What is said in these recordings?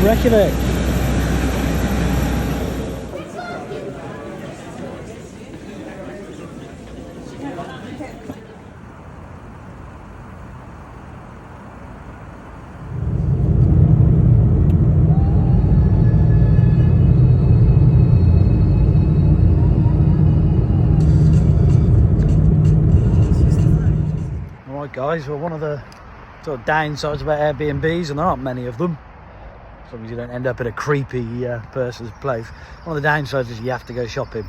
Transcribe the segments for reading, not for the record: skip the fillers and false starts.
Reykjavik. Alright guys, well, one of the sort of downsides about Airbnbs, and there aren't many of them, as long as you don't end up in a creepy person's place. One of the downsides is you have to go shopping.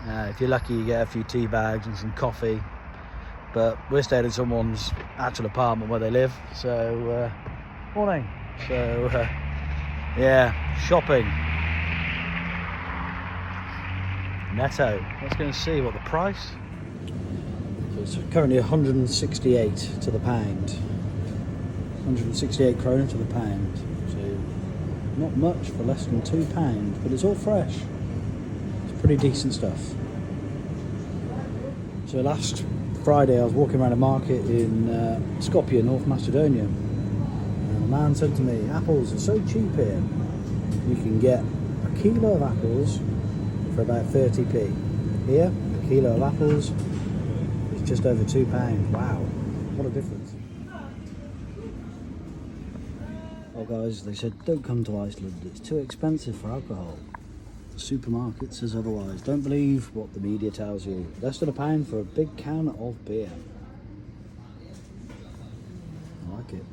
If you're lucky, you get a few tea bags and some coffee, but we're staying in someone's actual apartment where they live, so morning. So yeah, shopping. Netto. Let's go and see what the price. So it's currently 168 to the pound. 168 kroner to the pound. So not much for less than £2, but it's all fresh. It's pretty decent stuff. So last Friday I was walking around a market in Skopje, North Macedonia, and a man said to me, apples are so cheap here. You can get a kilo of apples for about 30p. Here, a kilo of apples is just over £2. Wow, what a difference. Well guys, they said don't come to Iceland, it's too expensive for alcohol. The supermarket says otherwise. Don't believe what the media tells you. Less than £1 for a big can of beer. I like it.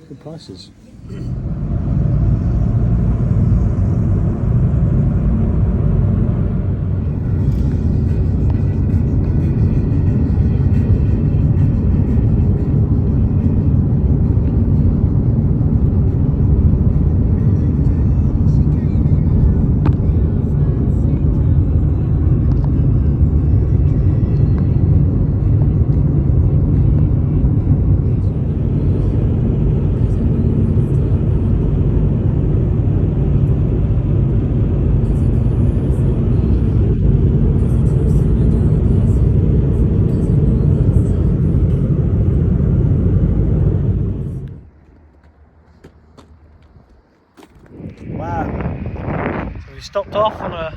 Good prices. Wow, so we stopped off on a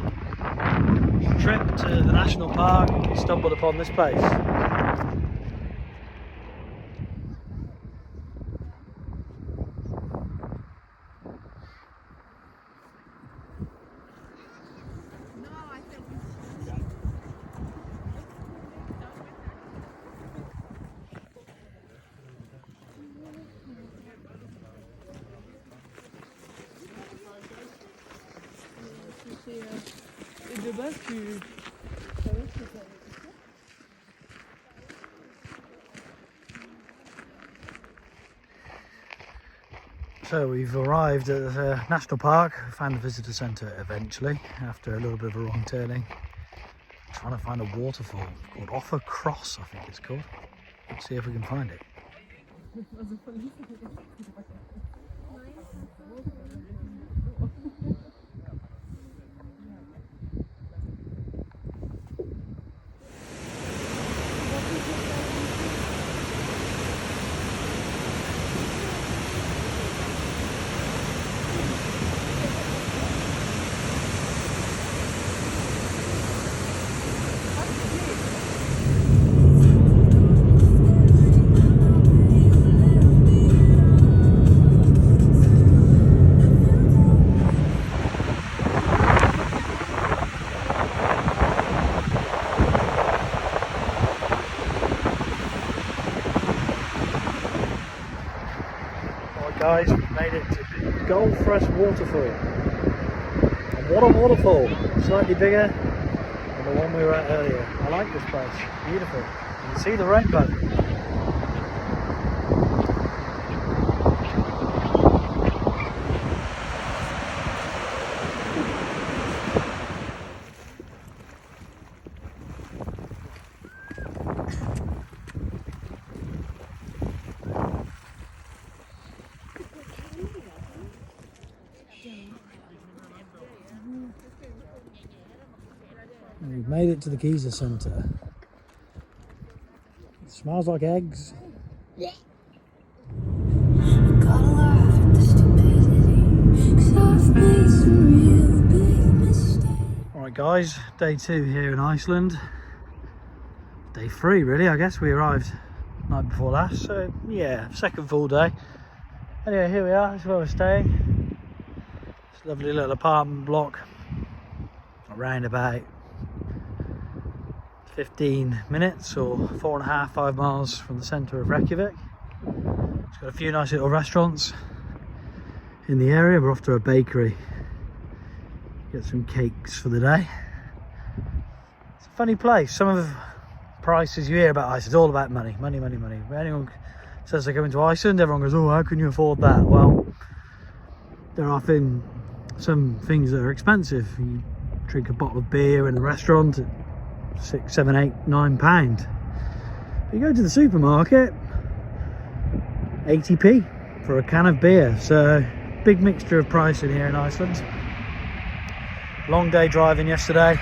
trip to the national park and we stumbled upon this place. So we've arrived at the national park, found the visitor centre eventually, after a little bit of a wrong turning. Trying to find a waterfall called Offer Cross, I think it's called. Let's see if we can find it. Guys, we've made it to Goldfresh Waterfall. And what a waterfall! Slightly bigger than the one we were at earlier. I like this place. Beautiful. You can see the rainbow. We've made it to the Giza Centre. It smells like eggs. Yeah. Gotta laugh at the stupidity. Alright guys, day 2 here in Iceland. Day 3 really, I guess. We arrived night before last, so yeah, second full day. Anyway, here we are, this is where we're staying. This lovely little apartment block, around about 15 minutes or 4.5, 5 miles from the centre of Reykjavik. It's got a few nice little restaurants in the area. We're off to a bakery, get some cakes for the day. It's a funny place. Some of the prices you hear about Iceland, it's all about money, money, money, money. When anyone says they're coming to Iceland, everyone goes, oh, how can you afford that? Well, there are often some things that are expensive. You drink a bottle of beer in a restaurant at £6, £7, £8, £9. But you go to the supermarket, 80p for a can of beer. So big mixture of pricing here in Iceland. Long day driving yesterday,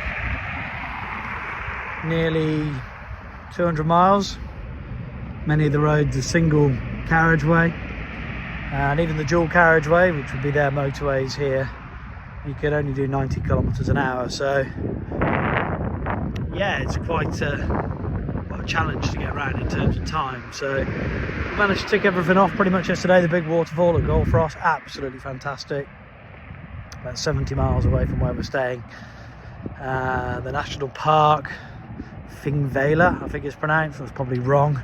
nearly 200 miles. Many of the roads are single carriageway, and even the dual carriageway, which would be their motorways here, you could only do 90 kilometers an hour. So yeah, it's quite a challenge to get around in terms of time. So we managed to tick everything off pretty much yesterday. The big waterfall at Goldfrost, absolutely fantastic, about 70 miles away from where we're staying. The national park, Thingvellir, I think it's pronounced, that's probably wrong.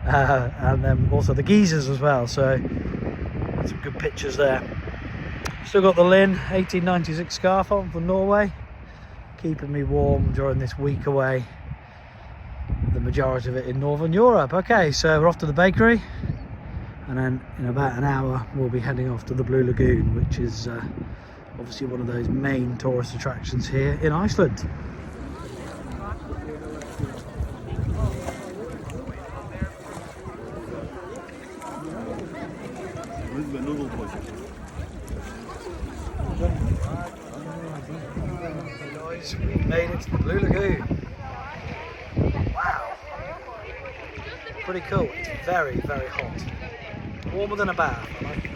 And then also the geysers as well, so some good pictures there. Still got the Lynn 1896 scarf on from Norway, keeping me warm during this week away, the majority of it in Northern Europe. Okay, so we're off to the bakery, and then in about an hour we'll be heading off to the Blue Lagoon, which is obviously one of those main tourist attractions here in Iceland. Guys, we made it to the Blue Lagoon. Wow, pretty cool. It's very, very hot, warmer than a bath. I like it.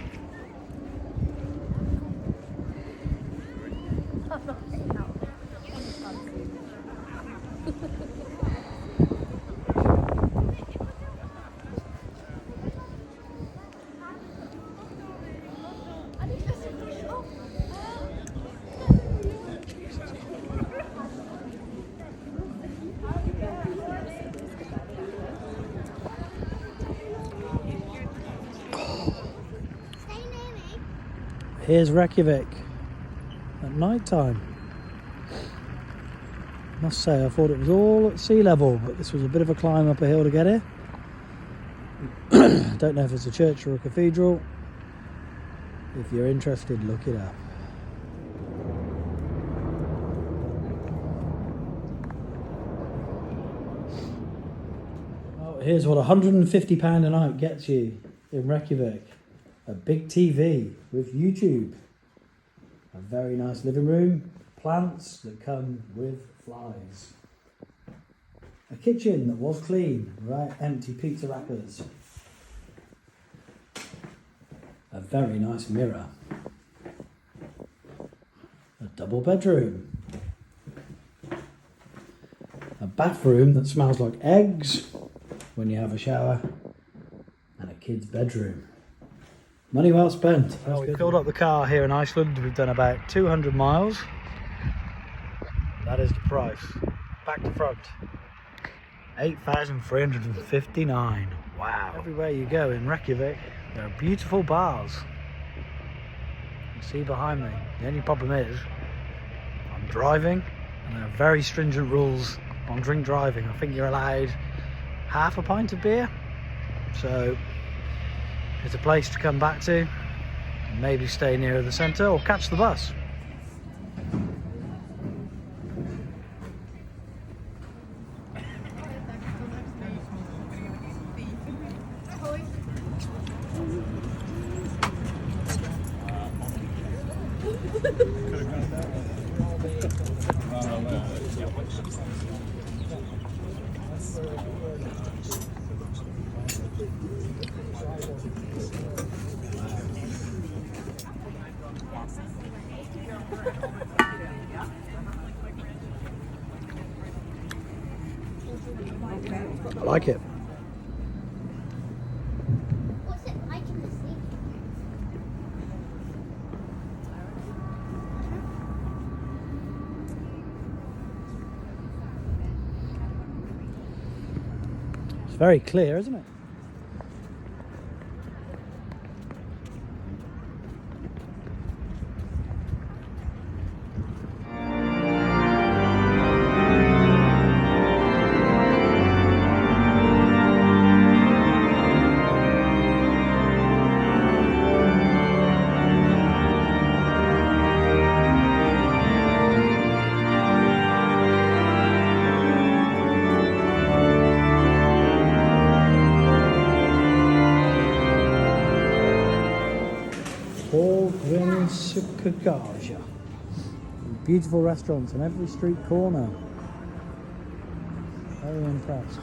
Here's Reykjavik at night time. Must say, I thought it was all at sea level, but this was a bit of a climb up a hill to get here. Don't know if it's a church or a cathedral. If you're interested, look it up. Oh, here's what £150 a night gets you in Reykjavik. A big TV with YouTube, a very nice living room, plants that come with flies, a kitchen that was clean, right, empty pizza wrappers, a very nice mirror, a double bedroom, a bathroom that smells like eggs when you have a shower, and a kid's bedroom. Money well spent. Well, we filled up the car here in Iceland. We've done about 200 miles. That is the price. Back to front. 8,359. Wow. Everywhere you go in Reykjavik, there are beautiful bars. You see behind me. The only problem is, I'm driving, and there are very stringent rules on drink driving. I think you're allowed half a pint of beer. So it's a place to come back to, and maybe stay nearer the centre or catch the bus. like it. What's it like in the sea? It's very clear, isn't it? Beautiful restaurants on every street corner. Very impressed.